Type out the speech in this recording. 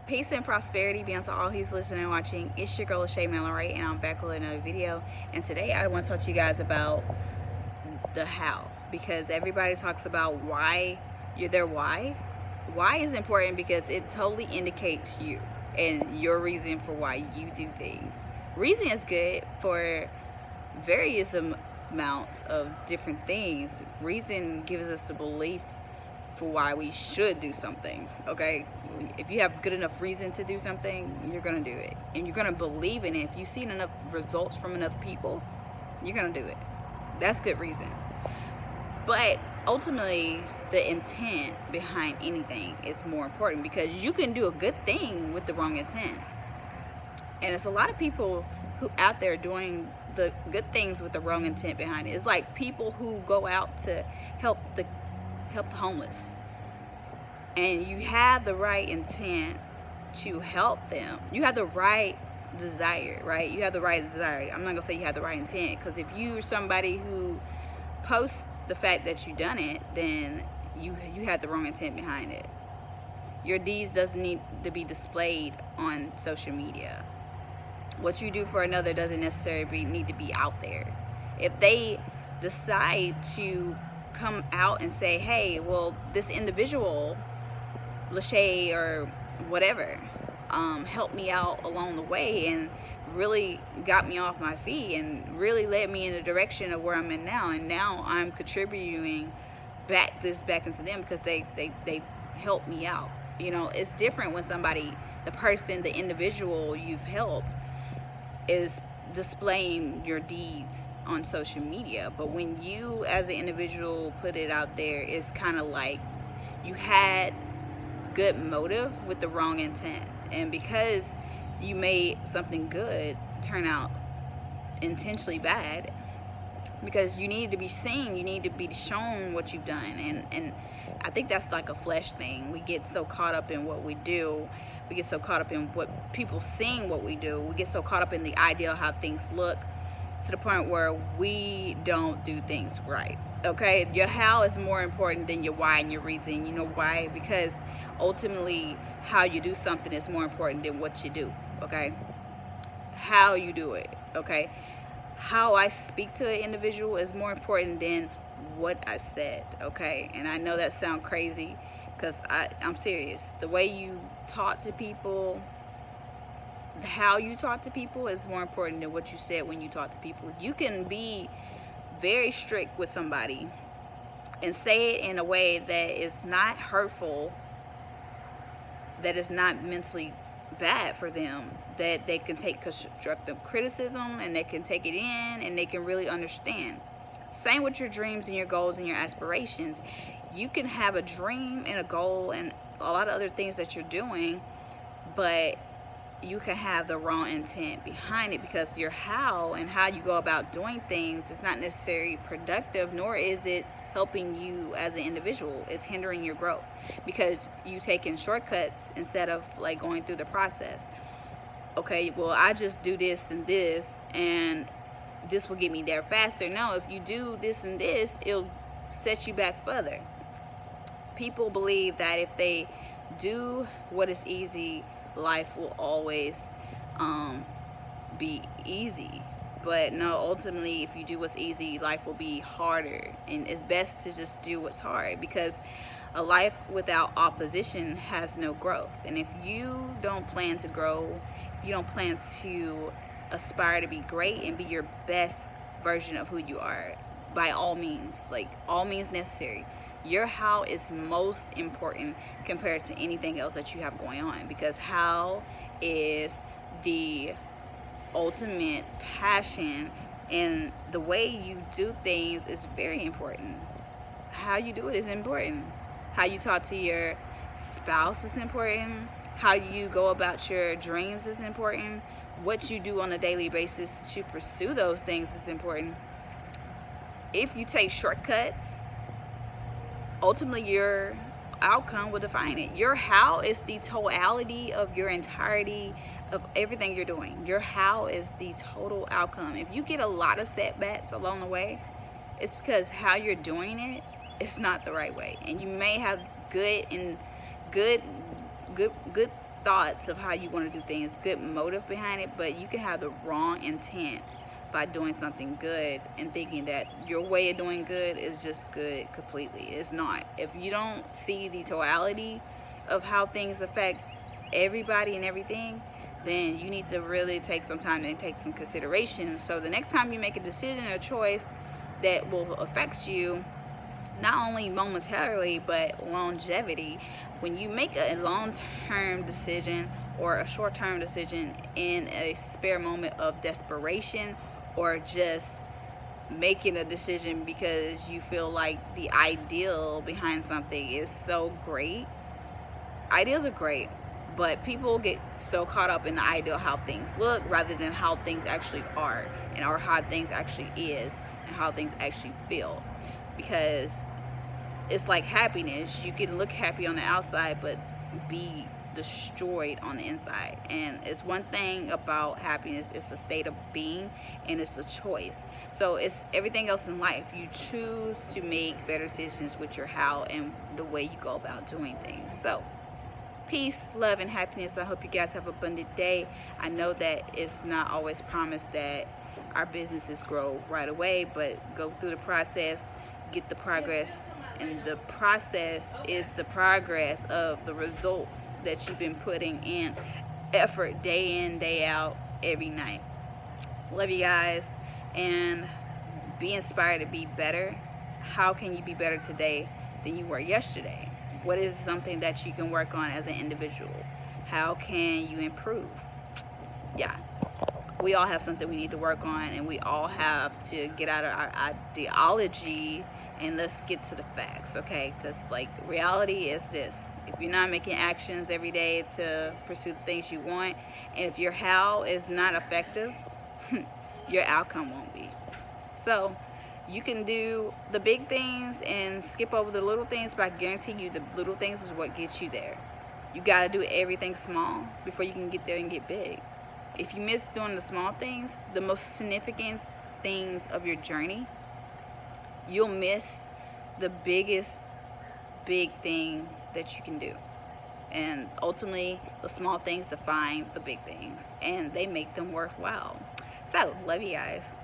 Peace and prosperity be unto all who's listening and watching. It's your girl Shaeranea, and I'm back with another video. And today I want to talk to you guys about the how, because everybody talks about why. Why is important because it totally indicates you and your reason for why you do things. Reason is good for various amounts of different things. Reason gives us the belief for why we should do something. Okay, if you have good enough reason to do something, you're gonna do it, and you're gonna believe in it. If you've seen enough results from enough people, you're gonna do it. That's good reason. But ultimately, the intent behind anything is more important, because you can do a good thing with the wrong intent. And it's a lot of people who out there doing the good things with the wrong intent behind it. It's like people who go out to help the homeless, and you have the right intent to help them. You have the right desire, right? You have the right desire. I'm not gonna say you have the right intent, because if you're somebody who posts the fact that you done it, then you had the wrong intent behind it. Your deeds doesn't need to be displayed on social media. What you do for another doesn't necessarily need to be out there. If they decide to come out and say, hey, well, this individual, Lachey or whatever, helped me out along the way and really got me off my feet and really led me in the direction of where I'm in now, and now I'm contributing back into them because they helped me out. You know, it's different when somebody, the person, the individual you've helped is displaying your deeds on social media. But when you as an individual put it out there, it's kind of like you had good motive with the wrong intent, and because you made something good turn out intentionally bad, because you need to be seen, you need to be shown what you've done. And I think that's like a flesh thing. We get so caught up in what we do, we get so caught up in what people seeing what we do, we get so caught up in the idea of how things look, to the point where we don't do things right. Okay, your how is more important than your why and your reason. You know why? Because ultimately how you do something is more important than what you do. Okay, how you do it. Okay, how I speak to an individual is more important than what I said. Okay, and I know that sounds crazy, because I'm serious. The way you talk to people, how you talk to people is more important than what you said when you talk to people. You can be very strict with somebody and say it in a way that is not hurtful, that is not mentally bad for them, that they can take constructive criticism and they can take it in and they can really understand. Same with your dreams and your goals and your aspirations. You can have a dream and a goal and a lot of other things that you're doing, but you can have the wrong intent behind it, because your how and how you go about doing things is not necessarily productive, nor is it helping you as an individual. It's hindering your growth, because you taking shortcuts instead of like going through the process. Okay, well, I just do this and this and this will get me there faster. No, if you do this and this, it'll set you back further. People believe that if they do what is easy, life will always be easy. But no, ultimately, if you do what's easy, life will be harder, and it's best to just do what's hard, because a life without opposition has no growth. And if you don't plan to grow, if you don't plan to aspire to be great and be your best version of who you are, by all means, like all means necessary, your how is most important compared to anything else that you have going on, because how is the ultimate passion, and the way you do things is very important. How you do it is important. How you talk to your spouse is important. How you go about your dreams is important. What you do on a daily basis to pursue those things is important. If you take shortcuts, ultimately your outcome will define it. Your how is the totality of your entirety of everything you're doing. Your how is the total outcome. If you get a lot of setbacks along the way, it's because how you're doing it is not the right way. And you may have good thoughts of how you want to do things, good motive behind it, but you can have the wrong intent by doing something good and thinking that your way of doing good is just good completely. It's not. If you don't see the totality of how things affect everybody and everything, then you need to really take some time and take some consideration. So the next time you make a decision or choice that will affect you, not only momentarily but longevity, when you make a long-term decision or a short-term decision in a spare moment of desperation, or just making a decision because you feel like the ideal behind something is so great. Ideals are great, but people get so caught up in the ideal, how things look, rather than how things actually are, and or how things actually is, and how things actually feel. Because it's like happiness. You can look happy on the outside, but be destroyed on the inside. And it's one thing about happiness, it's a state of being, and it's a choice. So it's everything else in life. You choose to make better decisions with your how and the way you go about doing things. So peace, love, and happiness. I hope you guys have an abundant day. I know that it's not always promised that our businesses grow right away, but go through the process, get the progress. And the process is the progress of the results that you've been putting in effort day in, day out, every night. Love you guys, and be inspired to be better. How can you be better today than you were yesterday? What is something that you can work on as an individual? How can you improve? Yeah, we all have something we need to work on, and we all have to get out of our ideology and let's get to the facts, okay? Because like reality is this: if you're not making actions every day to pursue the things you want, and if your how is not effective, your outcome won't be. So you can do the big things and skip over the little things, but I guarantee you the little things is what gets you there. You got to do everything small before you can get there and get big. If you miss doing the small things, the most significant things of your journey, you'll miss the biggest big thing that you can do. And ultimately, the small things define the big things, and they make them worthwhile. So, love you guys.